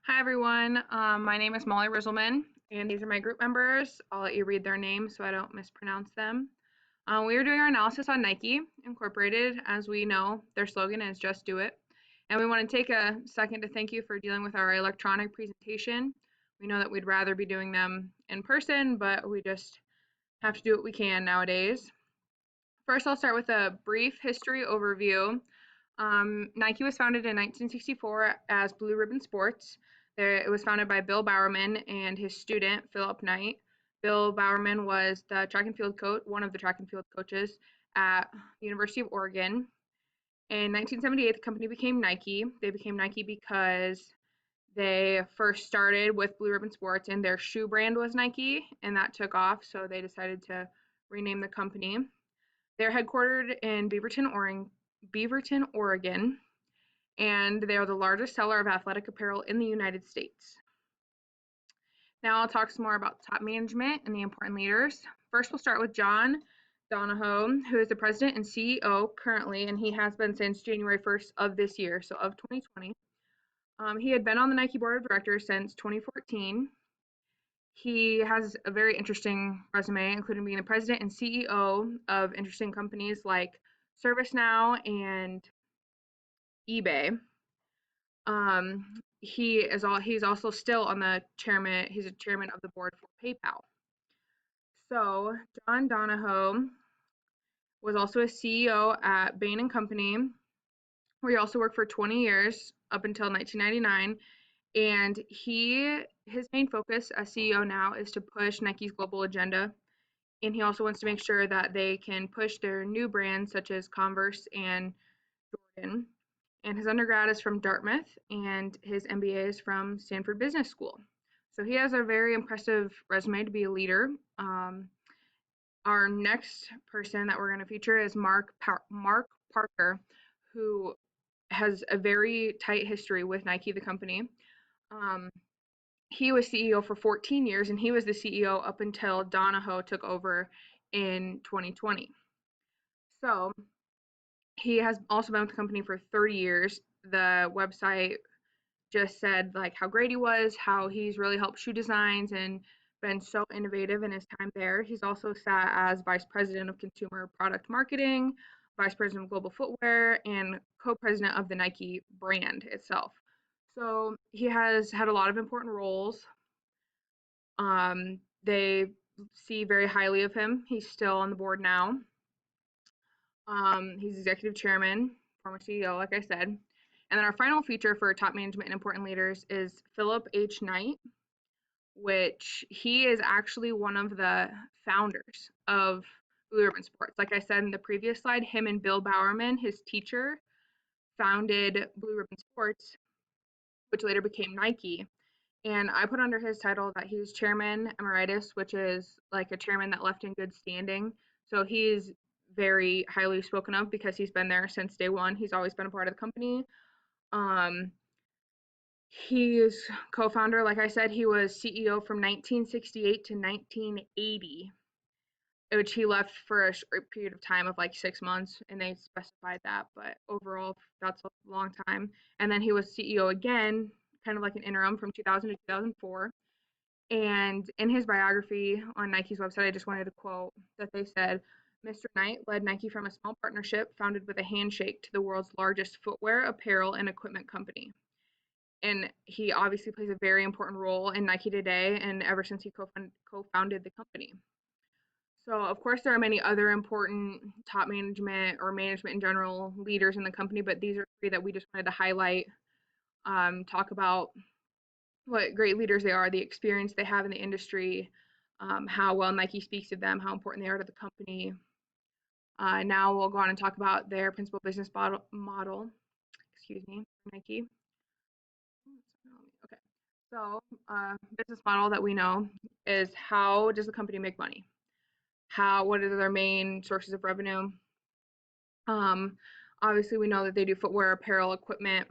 Hi, everyone. My name is Molly Rizzleman, and these are my group members. I'll let you read their names so I don't mispronounce them. We are doing our analysis on Nike Incorporated. As we know, their slogan is just do it. And we want to take a second to thank you for dealing with our electronic presentation. We know that we'd rather be doing them in person, but we just have to do what we can nowadays. First, I'll start with a brief history overview. Nike was founded in 1964 as Blue Ribbon Sports. It was founded by Bill Bowerman and his student, Philip Knight. Bill Bowerman was the track and field coach, one of the track and field coaches at the University of Oregon. In 1978, the company became Nike. They became Nike because they first started with Blue Ribbon Sports and their shoe brand was Nike, and that took off, so they decided to rename the company. They're headquartered in Beaverton, Oregon, and they are the largest seller of athletic apparel in the United States. Now I'll talk some more about top management and the important leaders. First, we'll start with John Donahoe, who is the president and CEO currently, and he has been since January 1st of this year, so of 2020. He had been on the Nike board of directors since 2014. He has a very interesting resume, including being the president and CEO of interesting companies like ServiceNow and eBay. He's also still on the chairman. He's a chairman of the board for PayPal. So John Donahoe was also a CEO at Bain and Company, where he also worked for 20 years up until 1999. And his main focus as CEO now is to push Nike's global agenda. And he also wants to make sure that they can push their new brands such as Converse and Jordan. And his undergrad is from Dartmouth, and his MBA is from Stanford Business School. So he has a very impressive resume to be a leader. Our next person that we're going to feature is Mark Parker, who has a very tight history with Nike, the company. Um, he was CEO for 14 years, and he was the CEO up until Donahoe took over in 2020. So he has also been with the company for 30 years. The website just said like how great he was, how he's really helped shoe designs and been so innovative in his time there. He's also sat as vice president of consumer product marketing, vice president of global footwear, and co-president of the Nike brand itself. So he has had a lot of important roles. They see very highly of him. He's still on the board now. He's executive chairman, former CEO, like I said. And then our final feature for top management and important leaders is Philip H. Knight, which he is actually one of the founders of Blue Ribbon Sports. Like I said in the previous slide, him and Bill Bowerman, his teacher, founded Blue Ribbon Sports, which later became Nike. And I put under his title that he's chairman emeritus, which is like a chairman that left in good standing. So he's very highly spoken of because he's been there since day one. He's always been a part of the company. Um, he is co-founder, like I said, he was CEO from 1968 to 1980, which he left for a short period of time of like 6 months, and they specified that, but overall, that's a long time. And then he was CEO again, kind of like an interim from 2000 to 2004. And in his biography on Nike's website, I just wanted to quote that they said, Mr. Knight led Nike from a small partnership founded with a handshake to the world's largest footwear, apparel, and equipment company. And he obviously plays a very important role in Nike today and ever since he co-founded the company. So, of course, there are many other important top management or management in general leaders in the company, but these are three that we just wanted to highlight, talk about what great leaders they are, the experience they have in the industry, how well Nike speaks of them, how important they are to the company. Now we'll go on and talk about their principal business model, excuse me, Nike. Okay, so business model that we know is how does the company make money? What are their main sources of revenue? Um, Obviously, we know that they do footwear, apparel, equipment,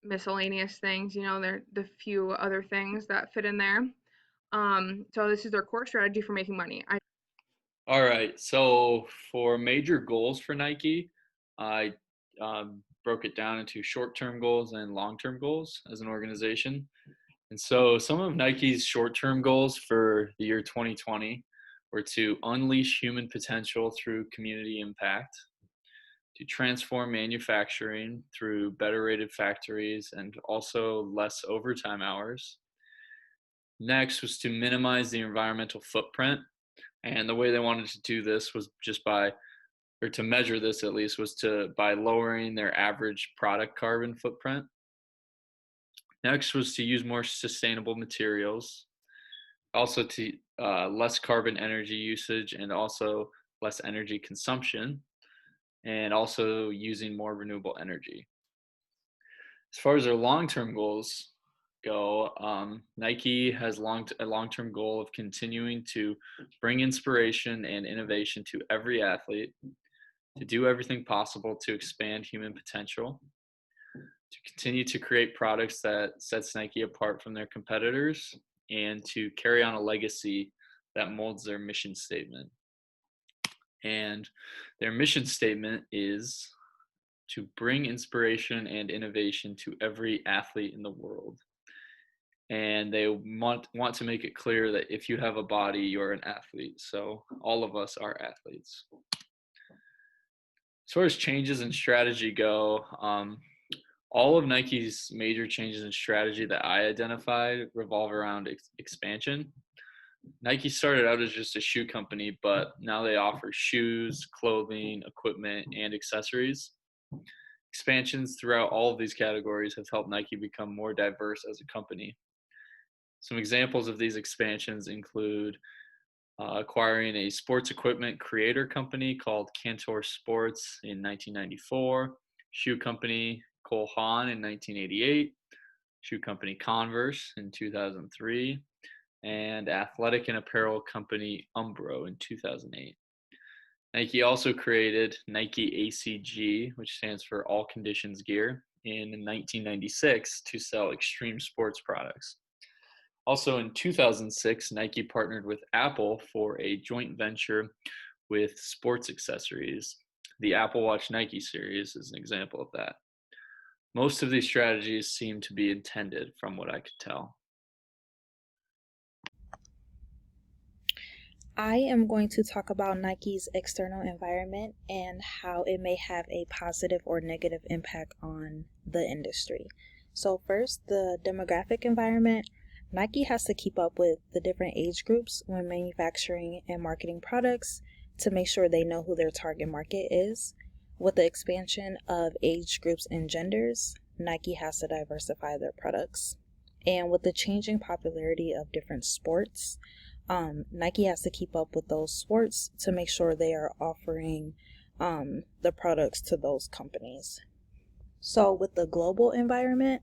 miscellaneous things. They're the few other things that fit in there. So this is their core strategy for making money. All right. So for major goals for Nike, I broke it down into short-term goals and long-term goals as an organization. And so some of Nike's short-term goals for the year 2020 were to unleash human potential through community impact, to transform manufacturing through better rated factories and also less overtime hours. Next was to minimize the environmental footprint. And the way they wanted to do this was just by, or to measure this at least, was to by lowering their average product carbon footprint. Next was to use more sustainable materials, also to less carbon energy usage and also less energy consumption, and also using more renewable energy. As far as their long-term goals go, Nike has a long-term goal of continuing to bring inspiration and innovation to every athlete, to do everything possible to expand human potential, to continue to create products that sets Nike apart from their competitors, and to carry on a legacy that molds their mission statement. And their mission statement is to bring inspiration and innovation to every athlete in the world. And they want to make it clear that if you have a body, you're an athlete. So all of us are athletes. As far as changes in strategy go, all of Nike's major changes in strategy that I identified revolve around expansion. Nike started out as just a shoe company, but now they offer shoes, clothing, equipment, and accessories. Expansions throughout all of these categories have helped Nike become more diverse as a company. Some examples of these expansions include acquiring a sports equipment creator company called Cantor Sports in 1994, shoe company Cole Haan in 1988, shoe company Converse in 2003, and athletic and apparel company Umbro in 2008. Nike also created Nike ACG, which stands for All Conditions Gear, in 1996 to sell extreme sports products. Also in 2006, Nike partnered with Apple for a joint venture with sports accessories. The Apple Watch Nike series is an example of that. Most of these strategies seem to be intended from what I could tell. I am going to talk about Nike's external environment and how it may have a positive or negative impact on the industry. So first, the demographic environment. Nike has to keep up with the different age groups when manufacturing and marketing products to make sure they know who their target market is. With the expansion of age groups and genders, Nike has to diversify their products. And with the changing popularity of different sports, Nike has to keep up with those sports to make sure they are offering the products to those companies. So with the global environment,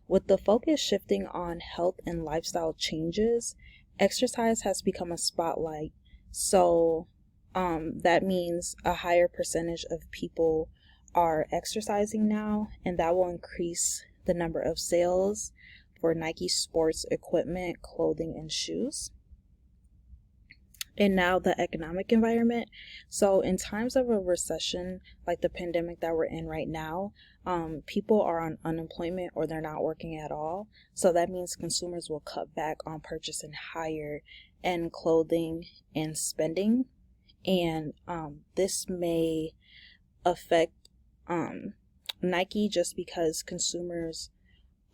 with the focus shifting on health and lifestyle changes, exercise has become a spotlight. So that means a higher percentage of people are exercising now, and that will increase the number of sales for Nike sports equipment, clothing, and shoes. And now the economic environment. So in times of a recession like the pandemic that we're in right now, people are on unemployment or they're not working at all. So that means consumers will cut back on purchasing higher end clothing and spending. And this may affect Nike just because consumers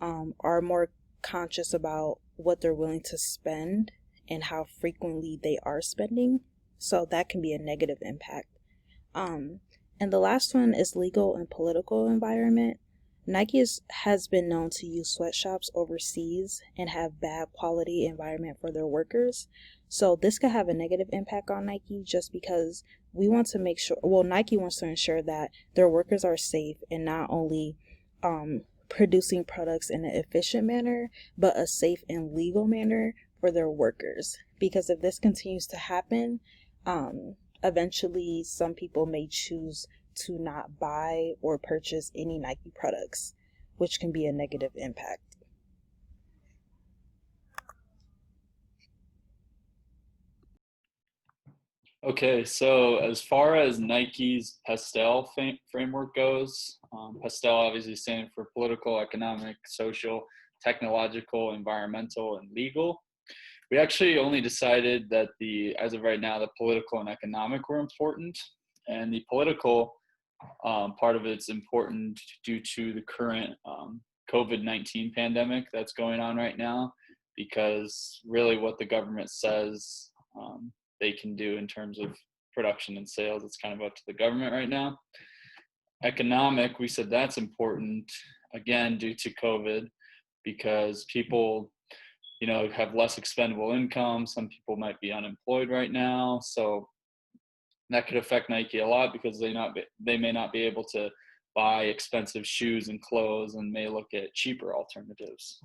are more conscious about what they're willing to spend and how frequently they are spending. So that can be a negative impact. And the last one is legal and political environment. Nike has been known to use sweatshops overseas and have bad quality environment for their workers. So this could have a negative impact on Nike just because we want to make sure, Nike wants to ensure that their workers are safe and not only producing products in an efficient manner, but a safe and legal manner for their workers. Because if this continues to happen, eventually some people may choose to not buy or purchase any Nike products, which can be a negative impact. Okay, so as far as Nike's Pastel framework goes, Pastel obviously standing for political, economic, social, technological, environmental, and legal. We actually only decided that as of right now, the political and economic were important, and the political part of it's important due to the current COVID-19 pandemic that's going on right now, because really what the government says they can do in terms of production and sales, it's kind of up to the government right now. Economic, we said that's important, again, due to COVID, because people, have less expendable income. Some people might be unemployed right now. So that could affect Nike a lot because they may not be able to buy expensive shoes and clothes and may look at cheaper alternatives.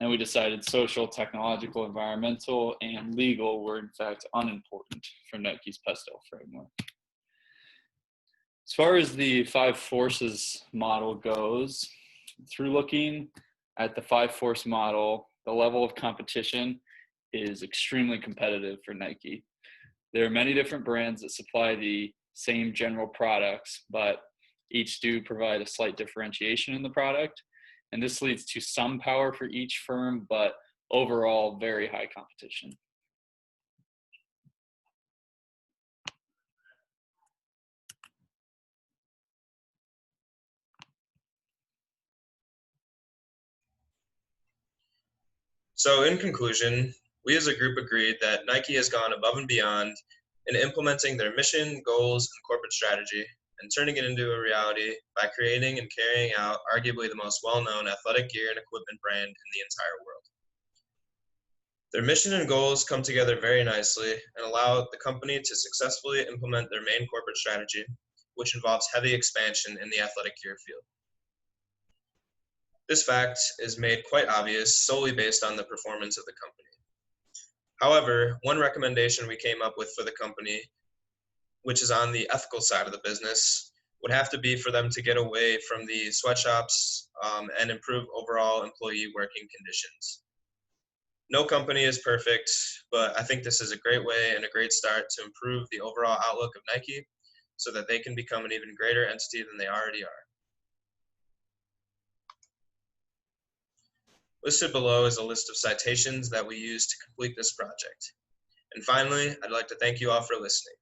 And we decided social, technological, environmental, and legal were in fact unimportant for Nike's Pastel framework. As far as the 5 forces model goes, through looking at the 5 force model, the level of competition is extremely competitive for Nike. There are many different brands that supply the same general products, but each do provide a slight differentiation in the product. And this leads to some power for each firm, but overall very high competition. So in conclusion, we as a group agreed that Nike has gone above and beyond in implementing their mission, goals, and corporate strategy and turning it into a reality by creating and carrying out arguably the most well-known athletic gear and equipment brand in the entire world. Their mission and goals come together very nicely and allow the company to successfully implement their main corporate strategy, which involves heavy expansion in the athletic gear field. This fact is made quite obvious solely based on the performance of the company. However, one recommendation we came up with for the company, which is on the ethical side of the business, would have to be for them to get away from the sweatshops and improve overall employee working conditions. No company is perfect, but I think this is a great way and a great start to improve the overall outlook of Nike so that they can become an even greater entity than they already are. Listed below is a list of citations that we used to complete this project. And finally, I'd like to thank you all for listening.